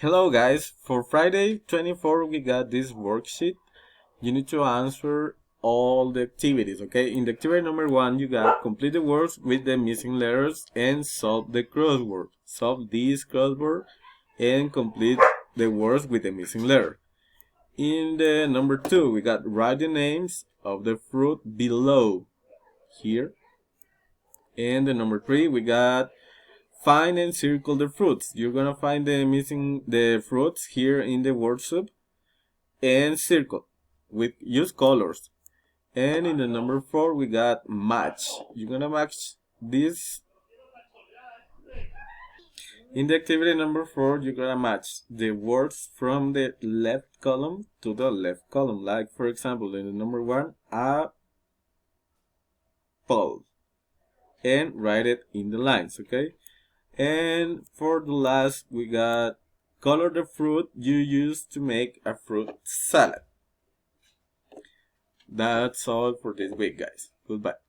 Hello guys, for Friday 24 we got this worksheet. You need to answer all the activities, okay? In the activity number 1 you got complete the words with the missing letters and solve the crossword. Solve this crossword and complete the words with the missing letter. In the number 2 we got write the names of the fruit below here. And the number 3 we got find and circle the fruits. You're gonna find the fruits here in the worksheet and circle with use colors. And in the number 4 we got match. You're gonna match this. In the activity number 4 you're gonna match the words from the left column to the left column. Like for example in the number 1 apple, and write it in the lines, okay? And for the last, we got color the fruit you use to make a fruit salad. That's all for this week, guys. Goodbye.